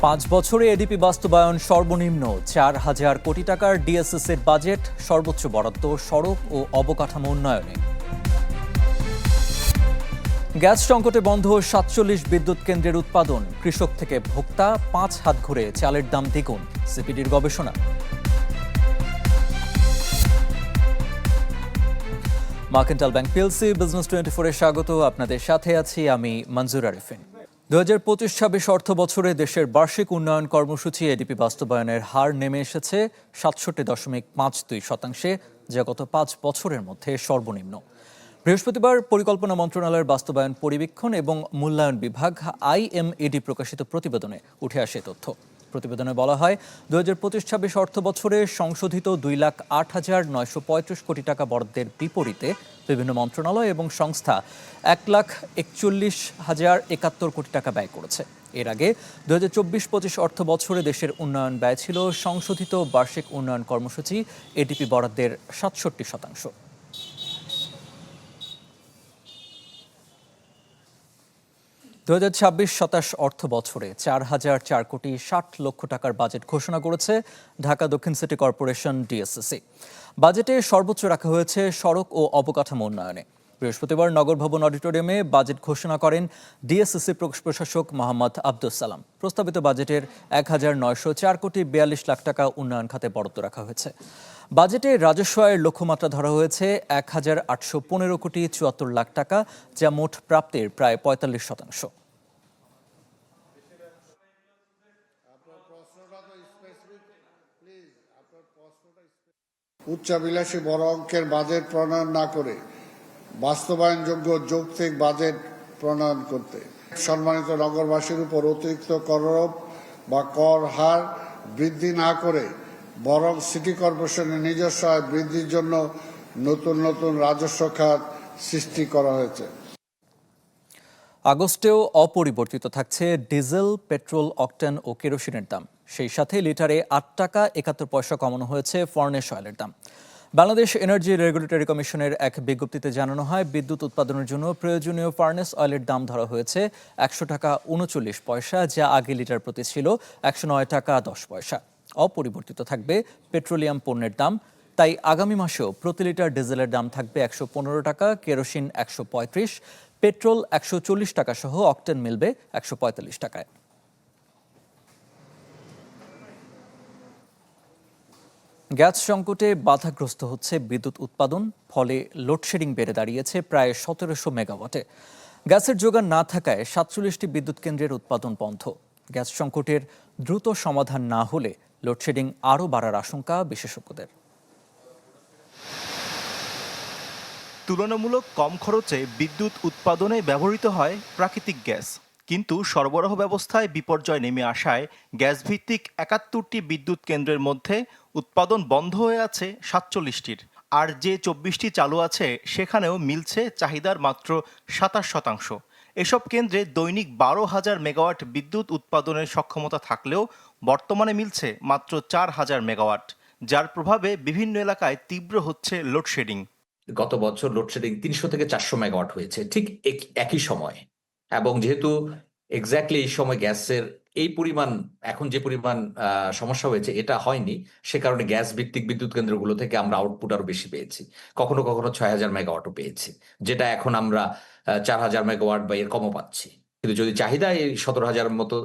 5 বছরে এডিপি বাস্তবায়ন সর্বনিম্ন 4,000 কোটি টাকার ডিএসএস-এর বাজেট, সর্বোচ্চ বরাদ্দ সড়ক ও অবকাঠামো উন্নয়নে। গ্যাস সংকটে বন্ধ 47 বিদ্যুৎ কেন্দ্রের উৎপাদন, কৃষক থেকে ভোক্তা 5 হাত ঘুরে চালের দাম দ্বিগুণ, সিপিডির গবেষণা। মার্কেন্টাইল ব্যাংক পিএলসি বিজনেস 24-এ স্বাগত। আপনাদের সাথে আছি আমি মঞ্জুর আরিফিন। 2025-26 অর্থ বছরে দেশের বার্ষিক উন্নয়ন কর্মসূচি এডিপি বাস্তবায়নের হার নেমে এসেছে 67.52%, যা গত 5 বছরের মধ্যে সর্বনিম্ন। বৃহস্পতিবার পরিকল্পনা মন্ত্রণালয়ের বাস্তবায়ন পরিবীক্ষণ এবং মূল্যায়ন বিভাগ IMED প্রকাশিত প্রতিবেদনে উঠে আসে তথ্য। প্রতিবেদনে বলা হয়, 2025-26 অর্থ বছরে সংশোধিত 2,08,935 কোটি টাকা বরাদ্দের বিপরীতে বিভিন্ন মন্ত্রণালয় এবং সংস্থা 1,41,071 কোটি টাকা ব্যয় করেছে। এর আগে 2024-25 অর্থ বছরে দেশের উন্নয়ন ব্যয় ছিল সংশোধিত বার্ষিক উন্নয়ন কর্মসূচি এডিপি বরাদ্দের 67%। 2026-27 অর্থ বছরে 4,004 কোটি 60 লক্ষ টাকার বাজেট ঘোষণা করেছে ঢাকা দক্ষিণ সিটি কর্পোরেশন ডিএসসিসি। বাজেটে সর্বোচ্চ রাখা হয়েছে সড়ক ও অবকাঠামো উন্নয়নে। বৃহস্পতিবার নগর ভবন অডিটোরিয়ামে বাজেট ঘোষণা করেন ডিএসসিসি প্রশাসক মোহাম্মদ আব্দুস সালাম। প্রস্তাবিত বাজেটের 1,904 কোটি 42 লাখ টাকা উন্নয়ন খাতে বরাদ্দ রাখা হয়েছে। বাজেটে রাজস্ব আয়ের লক্ষ্যমাত্রা ধরা হয়েছে 1,815 কোটি 74 লাখ টাকা, যা মোট প্রাপ্তির প্রায় 45%। উচ্চাভিলাষী বড় অঙ্কের বাজেট প্রণয়ন না করে বাস্তবায়নযোগ্য যৌক্তিক বাজেট প্রণয়ন করতে, সম্মানিত নগরবাসীর উপর অতিরিক্ত কররোপ বা কর হার বৃদ্ধি না করে বরং সিটি কর্পোরেশনের নিজস্ব আয় বৃদ্ধির জন্য নতুন নতুন রাজস্ব খাত সৃষ্টি করা হয়েছে। আগস্টেও অপরিবর্তিত থাকছে ডিজেল, পেট্রোল, অকটেন ও কেরোসিনের দাম। সেই সাথে লিটারে 8 টাকা 71 পয়সা কমানো হয়েছে ফার্নেস অয়েলের দাম। বাংলাদেশ এনার্জি রেগুলেটরি কমিশনের এক বিজ্ঞপ্তিতে জানানো হয়, বিদ্যুৎ উৎপাদনের জন্য প্রয়োজনীয় ফার্নেস অয়েলের দাম ধরা হয়েছে 100 টাকা 39 পয়সা, যা আগে লিটার প্রতি ছিল 109 টাকা 10 পয়সা। অপরিবর্তিত থাকবে পেট্রোলিয়াম পণ্যের দাম, তাই আগামী মাসেও প্রতি লিটার ডিজেলের দাম থাকবে 115 টাকা, কেরোসিন 135, পেট্রোল 140 টাকা সহ অকটেন মিলবে 145 টাকায়। গ্যাস সংকটে বাধাগ্রস্ত হচ্ছে বিদ্যুৎ উৎপাদন, ফলে লোডশেডিং বেড়ে দাঁড়িয়েছে প্রায় 1700 মেগাওয়াটে। গ্যাসের যোগান না থাকায় 47টি বিদ্যুৎ কেন্দ্রের উৎপাদন বন্ধ। গ্যাস সংকটের দ্রুত সমাধান না হলে লোডশেডিং আরও বাড়ার আশঙ্কা বিশেষজ্ঞদের। তুলনামূলক কম খরচে বিদ্যুৎ উৎপাদনে ব্যবহৃত হয় প্রাকৃতিক গ্যাস, কিন্তু সরবরাহ ব্যবস্থায় বিপর্যয় নেমে আসায় গ্যাস ভিত্তিক 71টি বিদ্যুৎ কেন্দ্রের মধ্যে উৎপাদন বন্ধ হয়ে আছে 47টির। আর যে 24টি চালু আছে সেখানেও মিলছে চাহিদার মাত্র 27%। এসব কেন্দ্রে দৈনিক 12,000 মেগাওয়াট বিদ্যুৎ উৎপাদনের সক্ষমতা থাকলেও বর্তমানে মিলছে মাত্র 4,000 মেগাওয়াট, যার প্রভাবে বিভিন্ন এলাকায় তীব্র হচ্ছে লোডশেডিং। গত বছর লোডশেডিং 300 থেকে 400 মেগাওয়াট হয়েছে ঠিক একই সময়, এবং যেহেতু এক্স্যাক্টলি এই সময় গ্যাসের এই পরিমাণ, এখন যে পরিমাণ সমস্যা হয়েছে এটা হয়নি, সে কারণে গ্যাস ভিত্তিক বিদ্যুৎ কেন্দ্রগুলো থেকে আমরা আউটপুট আরো বেশি পেয়েছি। কখনো কখনো 6,000 মেগাওয়াটও পেয়েছি, যেটা এখন আমরা 4,000 মেগাওয়াট বা এর কমও পাচ্ছি। কিন্তু যদি চাহিদা এই 17,000 মতো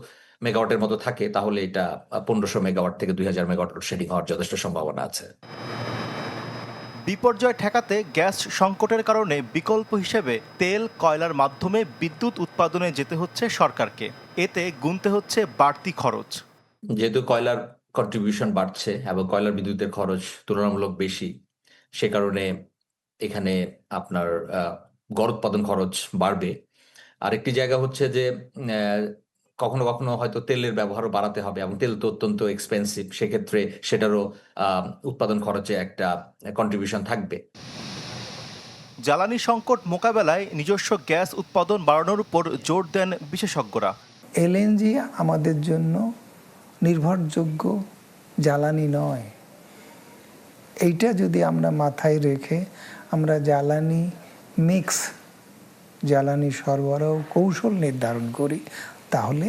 মেগাওয়াটের মতো থাকে, তাহলে এটা 1,500 মেগাওয়াট থেকে 2,000 মেগাওয়াট লোডশেডিং হওয়ার যথেষ্ট সম্ভাবনা আছে। বিপর্যয় ঠেকাতে গ্যাস সংকটের কারণে বিকল্প হিসেবে তেল, কয়লার মাধ্যমে বিদ্যুৎ উৎপাদনে যেতে হচ্ছে সরকারকে। এতে গুনতে হচ্ছে বাড়তি খরচ। যেহেতু কয়লার কন্ট্রিবিউশন বাড়ছে এবং কয়লার বিদ্যুতের খরচ তুলনামূলক বেশি, সে কারণে এখানে আপনার গড় উৎপাদন খরচ বাড়বে। আরেকটি জায়গা হচ্ছে যে কখনো কখনো হয়তো তেলের ব্যবহারও বাড়াতে হবে, এবং তেল তো অত্যন্ত এক্সপেন্সিভ, সেক্ষেত্রে সেটারও উৎপাদন খরচে একটা কন্ট্রিবিউশন থাকবে। জ্বালানি সংকট মোকাবেলায় নিজস্ব গ্যাস উৎপাদন বাড়ানোর উপর জোর দেন বিশেষজ্ঞরা। এলএনজি আমাদের জন্য নির্ভরযোগ্য জ্বালানি নয়। এইটা যদি আমরা মাথায় রেখে আমরা জ্বালানি মিক্স, জ্বালানি সরবরাহ কৌশল নির্ধারণ করি, তাহলে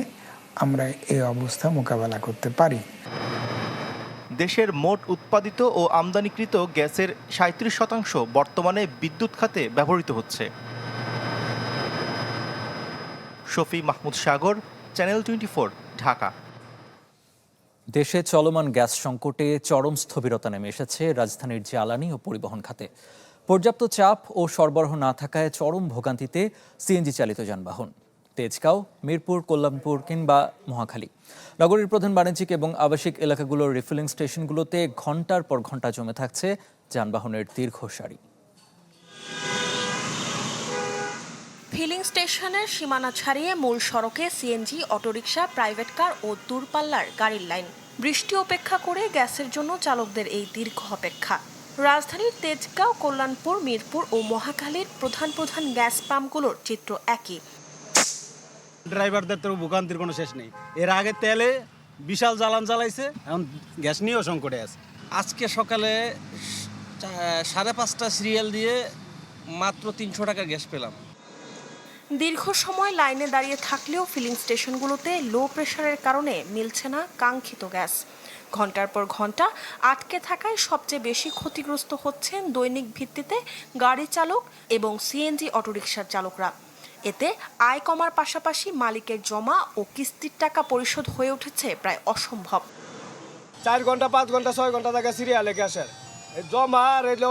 আমরা এই অবস্থা মোকাবেলা করতে পারি। দেশের মোট উৎপাদিত ও আমদানিকৃত গ্যাসের ৩৭% বর্তমানে বিদ্যুৎ খাতে ব্যবহৃত হচ্ছে। শফি মাহমুদ সাগর, চ্যানেল 24, ঢাকা। দেশে চলমান গ্যাস সংকটে চরম স্থবিরতা নেমে এসেছে রাজধানীর জ্বালানি ও পরিবহন খাতে। পর্যাপ্ত চাপ ও সরবরাহ না থাকায় চরম ভোগান্তিতে সিএনজি চালিত যানবাহন। তেজগাঁও, মিরপুর, কল্যাণপুর কিংবা মহাখালী নগরীর প্রধান বাণিজ্যিক এবং আবাসিক এলাকাগুলোর রিফিলিং স্টেশনগুলোতে ঘন্টার পর ঘন্টা জমে থাকছে যানবাহনের দীর্ঘ সারি। ফিলিং স্টেশনের সীমানা ছাড়িয়ে মূল সড়কে সিএনজি, অটোরিকশা, প্রাইভেট কার ও দূরপাল্লার গাড়ির লাইন। বৃষ্টি উপেক্ষা করে গ্যাসের জন্য চালকদের এই দীর্ঘ অপেক্ষা। রাজধানীর তেজগাঁও, কল্যাণপুর, মিরপুর ও মহাখালীর প্রধান প্রধান গ্যাস পাম্পগুলোর চিত্র একই। ড্রাইভারদের তো ভোগান্তির কোনো শেষ নেই। এর আগে তেলে বিশাল জ্বালান জ্বালাইছে, এখন গ্যাস নিয়েও সংকটে আছে। আজকে সকালে 5:30 সিরিয়াল দিয়ে মাত্র 300 টাকা গ্যাস পেলাম। দীর্ঘ সময় লাইনে দাঁড়িয়ে থাকলেও ফিলিং স্টেশনগুলোতে লো প্রেশারের কারণে মিলছে না কাঙ্ক্ষিত গ্যাস। ঘন্টার পর ঘন্টা আটকে থাকায় সবচেয়ে বেশি ক্ষতিগ্রস্ত হচ্ছেন দৈনিক ভিত্তিতে গাড়ি চালক এবং সিএনজি অটোরিকশার চালকরা। এতে আয় কমার পাশাপাশি মালিকের জমা ও কিস্তির টাকা পরিশোধ হয়ে উঠেছে প্রায় অসম্ভব। 4 ঘন্টা, 5 ঘন্টা, 6 ঘন্টা থেকে সিরিয়ালে গ্যাসের জমা রইল।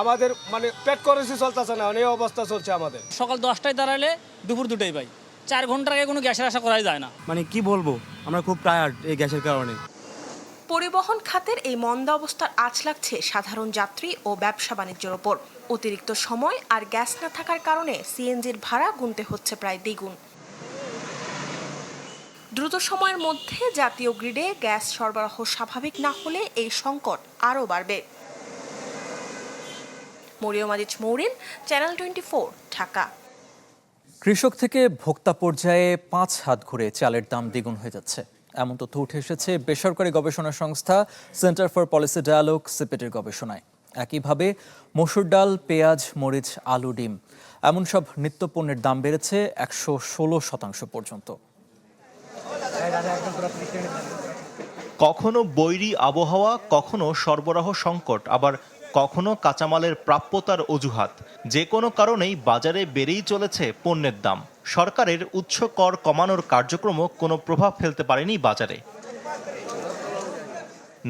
আমাদের মানে পেট করেছি চলতেছে না, এই অবস্থা চলছে আমাদের। সকাল 10টায় দাঁড়ালে দুপুর 2টায় পাই। 4 ঘন্টার আগে কোনো গ্যাসের আশা করাই যায় না। মানে কি বলবো, আমরা খুব টায়ার্ড এই গ্যাসের কারণে। পরিবহন খাতের এই মন্দা অবস্থার আঁচ লাগছে সাধারণ যাত্রী ও ব্যবসা বাণিজ্যের ওপর। অতিরিক্ত সময় আর গ্যাস না থাকার কারণে সিএনজির ভাড়া গুনতে হচ্ছে প্রায় দ্বিগুণ। দ্রুত সময়ের মধ্যে জাতীয় গ্রিডে গ্যাস সরবরাহ স্বাভাবিক না হলে এই সংকট আরও বাড়বে। মরিয়ম আজিজ মৌরিন, চ্যানেল 24, ঢাকা। কৃষক থেকে ভোক্তা পর্যায়ে 5 হাত ঘুরে চালের দাম দ্বিগুণ হয়ে যাচ্ছে, এমন তথ্য উঠে এসেছে বেসরকারি গবেষণা সংস্থা সেন্টার ফর পলিসি ডায়ালগ সিপেটের গবেষণায়। একইভাবে মসুর ডাল, পেঁয়াজ, মরিচ, আলু, ডিম এমন সব নিত্যপণ্যের দাম বেড়েছে 116% পর্যন্ত। কখনো বৈরী আবহাওয়া, কখনো সরবরাহ সংকট, আবার কখনো কাঁচামালের প্রাপ্যতার অজুহাত, যে কোনো কারণেই বাজারে বেড়েই চলেছে পণ্যের দাম। সরকারের উচ্চ কর কমানোর কার্যক্রমও কোনো প্রভাব ফেলতে পারেনি বাজারে।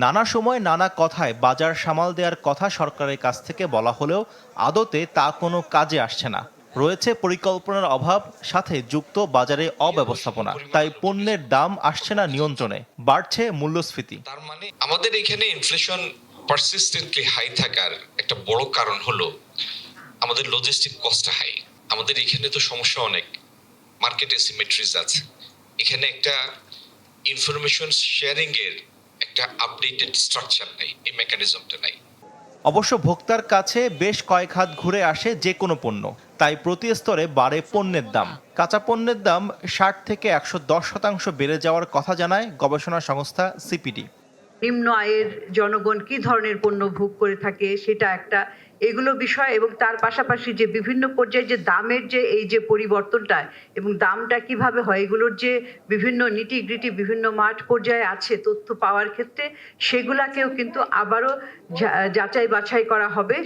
নানা সময় নানা কথায় বাজার সামাল দেওয়ার কথা সরকারের কাছ থেকে বলা হলেও আদতে তা কোনো কাজে আসছে না। রয়েছে পরিকল্পনার অভাব, সাথে যুক্ত বাজারে অব্যবস্থাপনা। তাই পণ্যের দাম আসছে না নিয়ন্ত্রণে, বাড়ছে মূল্যস্ফীতি। তার মানে আমাদের এখানে ইনফ্লেশন পারসিস্টেন্টলি হাই থাকার একটা বড় কারণ হলো আমাদের লজিস্টিক কস্ট হাই। আমাদের এখানে তো সমস্যা অনেক, মার্কেট অ্যাসিমেট্রিজ আছে। এখানে একটা ইনফরমেশন শেয়ারিং এর একটা আপডেটেড স্ট্রাকচার নাই, এই মেকানিজমটা নাই। অবশ্য ভোক্তার কাছে বেশ কয়েক হাত ঘুরে আসে যে কোনো পণ্য, তাই প্রতি স্তরে বাড়ে পণ্যের দাম। কাঁচা পণ্যের দাম 60 থেকে 110% বেড়ে যাওয়ার কথা জানায় গবেষণা সংস্থা সিপিডি। নিম্ন আয়ের জনগণ কি ধরনের পণ্য ভোগ করে থাকে সেটা একটা এগুলো বিষয়, এবং তার পাশাপাশি যে বিভিন্ন পর্যায়ে যে দামের যে এই যে পরিবর্তনটা এবং দামটা কিভাবে হয়, এগুলোর যে বিভিন্ন নিটিগ্রিটি বিভিন্ন মাঠ পর্যায়ে আছে তথ্য পাওয়ার ক্ষেত্রে, সেগুলাকেও কিন্তু আবারও যাচাই বাছাই করা হবে।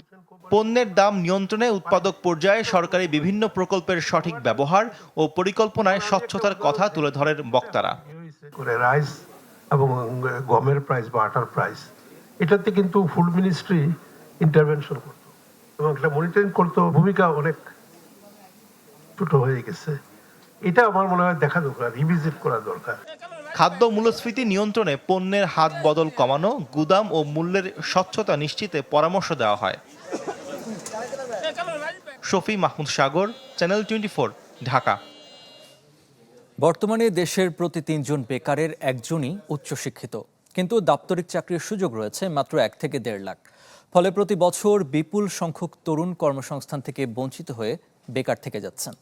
পণ্যের দাম নিয়ন্ত্রণে উৎপাদক পর্যায়ে সরকারি বিভিন্ন প্রকল্পের সঠিক ব্যবহার ও পরিকল্পনায় স্বচ্ছতার কথা তুলে ধরেন বক্তারা। রাইস এবং গমের প্রাইস বা আটার প্রাইস, এটাতে কিন্তু ফুড মিনিস্ট্রি ইন্টারভেনশন করতো এবং একটা মনিটরিং করতো, ভূমিকা অনেক ছোট হয়ে গেছে। এটা আমার মনে হয় দেখা দরকার, রিভিজিট করা দরকার। খাদ্য মূল্যস্ফীতি নিয়ন্ত্রণে পণ্যের হাত বদল কমানো, গুদাম ও মূল্যের স্বচ্ছতা নিশ্চিতে পরামর্শ দেওয়া হয়। শফি মাহমুদ সাগর, চ্যানেল 24, ঢাকা। বর্তমানে দেশের প্রতি 3 জন বেকারের একজনই উচ্চশিক্ষিত, কিন্তু দাপ্তরিক চাকরির সুযোগ রয়েছে মাত্র 1 থেকে 1.5 লাখ। ফলে প্রতি বছর বিপুল সংখ্যক তরুণ কর্মসংস্থান থেকে বঞ্চিত হয়ে বেকার থেকে যাচ্ছেন।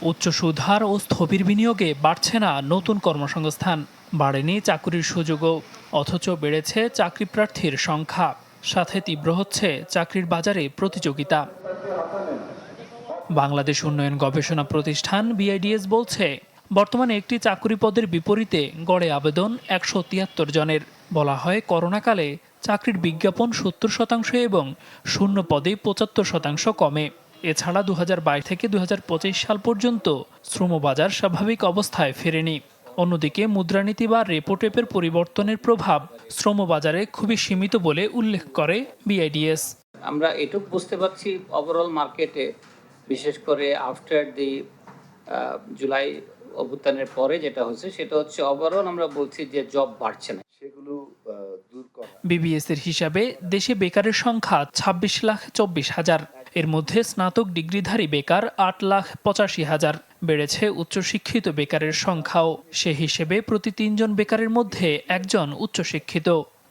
উচ্চ সুদহার ও স্থবির বিনিয়োগে বাড়ছে না নতুন কর্মসংস্থান, বাড়েনি চাকরির সুযোগও, অথচ বেড়েছে চাকরি প্রার্থীর সংখ্যা, সাথে তীব্র হচ্ছে চাকরির বাজারে প্রতিযোগিতা। বাংলাদেশ উন্নয়ন গবেষণা প্রতিষ্ঠান BIDS বলছে, বর্তমানে একটি চাকরি পদের বিপরীতে গড়ে আবেদন 173 জনের। বলা হয়, করোনাকালে চাকরির বিজ্ঞাপন 70% এবং শূন্য পদে 75% কমে। এছাড়া 2022 থেকে 2025 সাল পর্যন্ত শ্রমবাজার স্বাভাবিক অবস্থায় ফেরেনি। অন্যদিকে মুদ্রানীতি বা রেপো রেটের পরিবর্তনের প্রভাব শ্রমবাজারে খুবই সীমিত বলে উল্লেখ করে BIDS। আমরা এটুকু বুঝতে পারছি ওভারঅল মার্কেটে, বিশেষ করে আফটার দি জুলাই অভ্যুত্থানের পরে যেটা হচ্ছে সেটা হচ্ছে ওভারঅল আমরা বলছি যে জব বাড়ছে না। সেগুলো দূর করা। BBS এর হিসাবে দেশে বেকারের সংখ্যা 26,24,000। এর মধ্যে স্নাতক ডিগ্রিধারী বেকার 8,85,000। বেড়েছে উচ্চশিক্ষিত বেকারের সংখ্যাও। সে হিসেবে প্রতি 3 জন বেকারের মধ্যে 1 জন উচ্চশিক্ষিত।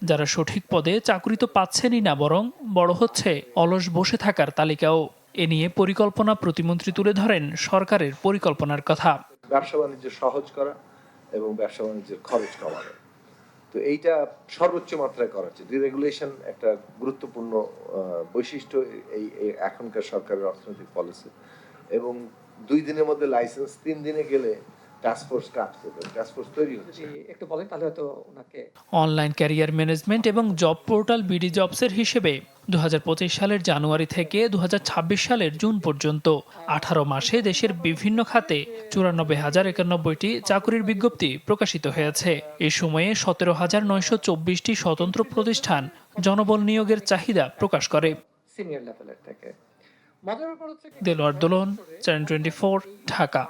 যারা সঠিক পদে চাকরি তো পাচ্ছেনই না, বরং বড় হচ্ছে অলস বসে থাকার তালিকাও। এ নিয়ে পরিকল্পনা প্রতিমন্ত্রী তুলে ধরেন সরকারের পরিকল্পনার কথা। ব্যবসা বাণিজ্য সহজ করা এবং ব্যবসা বাণিজ্যের খরচ কমানো, তো এইটা সর্বোচ্চ মাত্রায় করা হচ্ছে। ডিরেগুলেশন একটা গুরুত্বপূর্ণ বৈশিষ্ট্য এই এখনকার সরকারের অর্থনৈতিক পলিসি। এবং 2 দিনের মধ্যে লাইসেন্স, 3 দিনে গেলে টাস্কফোর্স কাজ করবে, টাস্কফোর্স তৈরি হচ্ছে। একটু বলেন তাহলে হয়তো ওনাকে। অনলাইন ক্যারিয়ার ম্যানেজমেন্ট এবং জব পোর্টাল BD জবসের হিসেবে 2025 সালের জানুয়ারি থেকে 2026 সালের জুন পর্যন্ত 18 মাসে দেশের বিভিন্ন খাতে 94,091টি চাকরির বিজ্ঞপ্তি প্রকাশিত হয়েছে। এ সময়ে 17,924টি স্বতন্ত্র প্রতিষ্ঠান জনবল নিয়োগের চাহিদা প্রকাশ করে। সিনিয়র লেভেলের থেকে দেলোয়ার দোলন, চ্যানেল 24, ঢাকা।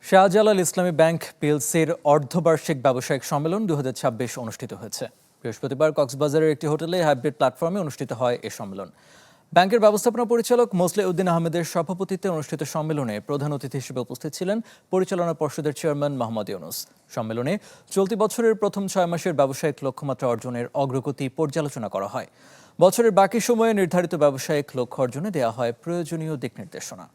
শাহজালাল ইসলামী ব্যাংক পিএলসির অর্ধবার্ষিক ব্যবসায়িক সম্মেলন 2026 অনুষ্ঠিত হয়েছে। বৃহস্পতিবার কক্সবাজারের একটি হোটেলে হাইব্রিড প্ল্যাটফর্মে অনুষ্ঠিত হয় এ সম্মেলন। ব্যাংকের ব্যবস্থাপনা পরিচালক মোসলেউদ্দিন আহমেদের সভাপতিত্বে অনুষ্ঠিত সম্মেলনে প্রধান অতিথি হিসেবে উপস্থিত ছিলেন পরিচালনা পর্ষদের চেয়ারম্যান মোহাম্মদ ইউনুস। সম্মেলনে চলতি বছরের প্রথম 6 মাসের ব্যবসায়িক লক্ষ্যমাত্রা অর্জনের অগ্রগতি পর্যালোচনা করা হয়। বছরের বাকি সময়ে নির্ধারিত ব্যবসায়িক লক্ষ্য অর্জনে দেওয়া হয় প্রয়োজনীয় দিক নির্দেশনা।